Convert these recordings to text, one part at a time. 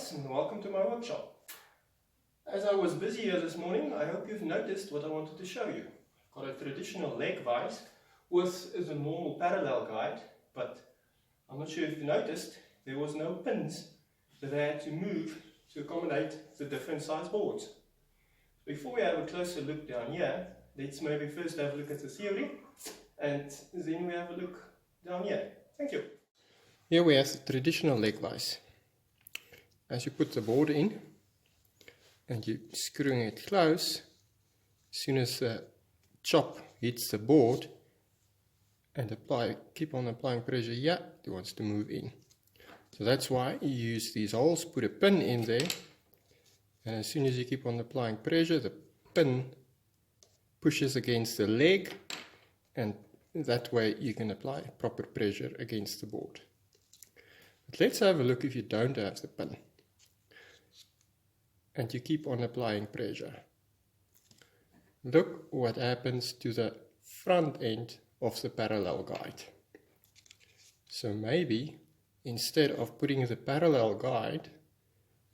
guys, and welcome to my workshop. As I was busy here this morning, I hope you've noticed what I wanted to show you. I've got a traditional leg vise with the normal parallel guide, but I'm not sure if you noticed, there was no pins that I had to move to accommodate the different size boards. Before we have a closer look down here, let's maybe first have a look at the theory, and then we have a look down here. Thank you. Here we have the traditional leg vise. As you put the board in and you're screwing it close, as soon as the chop hits the board and keep on applying pressure here, it wants to move in. So that's why you use these holes, put a pin in there, and as soon as you keep on applying pressure, the pin pushes against the leg, and that way you can apply proper pressure against the board. But let's have a look if you don't have the pin and you keep on applying pressure. Look what happens to the front end of the parallel guide. So maybe instead of putting the parallel guide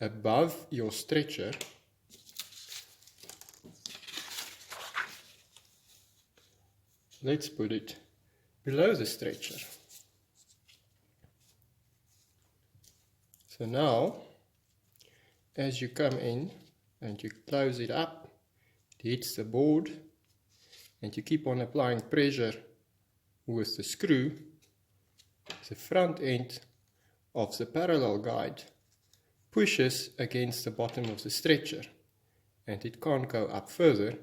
above your stretcher, let's put it below the stretcher. So now, as you come in and you close it up, it hits the board, and you keep on applying pressure with the screw, the front end of the parallel guide pushes against the bottom of the stretcher, and it can't go up further,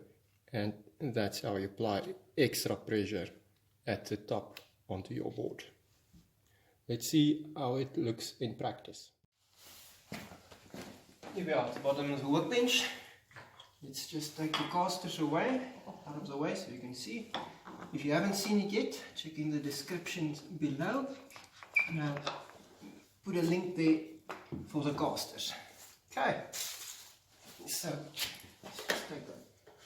and that's how you apply extra pressure at the top onto your board. Let's see how it looks in practice. Here we are at the bottom of the workbench. Let's just take the castors out of the way so you can see. If you haven't seen it yet, check in the description below, and I'll put a link there for the castors. Okay, so let's just take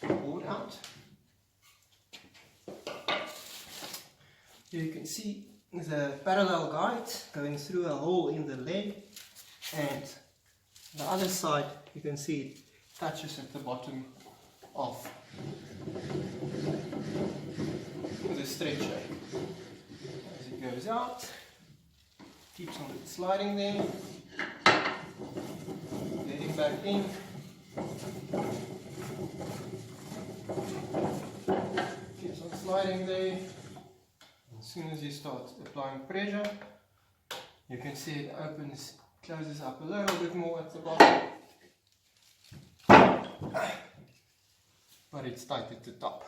the board out. Here you can see the parallel guide going through a hole in the leg, and the other side you can see it touches at the bottom of the stretcher. As it goes out, keeps on sliding there, getting back in, keeps on sliding there. As soon as you start applying pressure, you can see it opens, closes up a little bit more at the bottom, but it's tight at the top.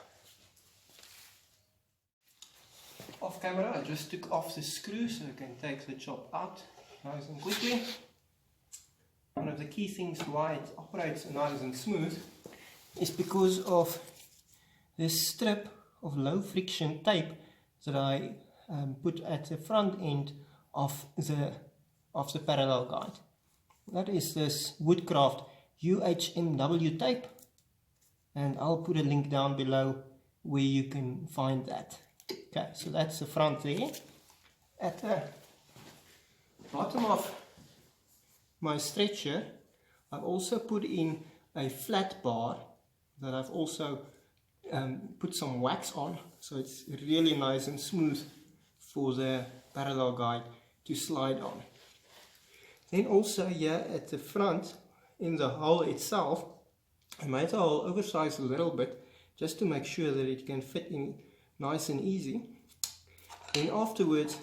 Off camera, I just took off the screw so I can take the chop out nice and quickly. One of the key things why it operates nice and smooth is because of this strip of low friction tape that I put at the front end of the parallel guide. That is this Woodcraft UHMW tape, and I'll put a link down below where you can find that. Okay, so that's the front there. At the bottom of my stretcher, I've also put in a flat bar that I've also put some wax on, so it's really nice and smooth for the parallel guide to slide on. Then also here at the front, in the hole itself, I made the hole oversized a little bit just to make sure that it can fit in nice and easy. Then afterwards,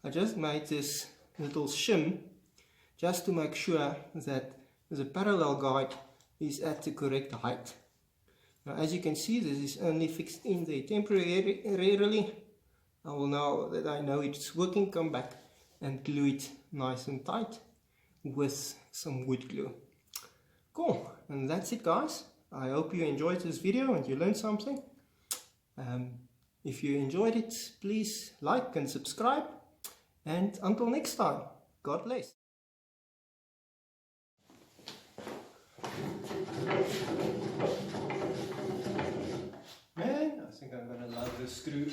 I just made this little shim just to make sure that the parallel guide is at the correct height. Now, as you can see, this is only fixed in there temporarily. I will, now that I know it's working, come back and glue it nice and tight with some wood glue. Cool, and that's it, guys. I hope you enjoyed this video and you learned something. If you enjoyed it, please like and subscribe, and until next time, God bless. Man, I think I'm gonna love this screw.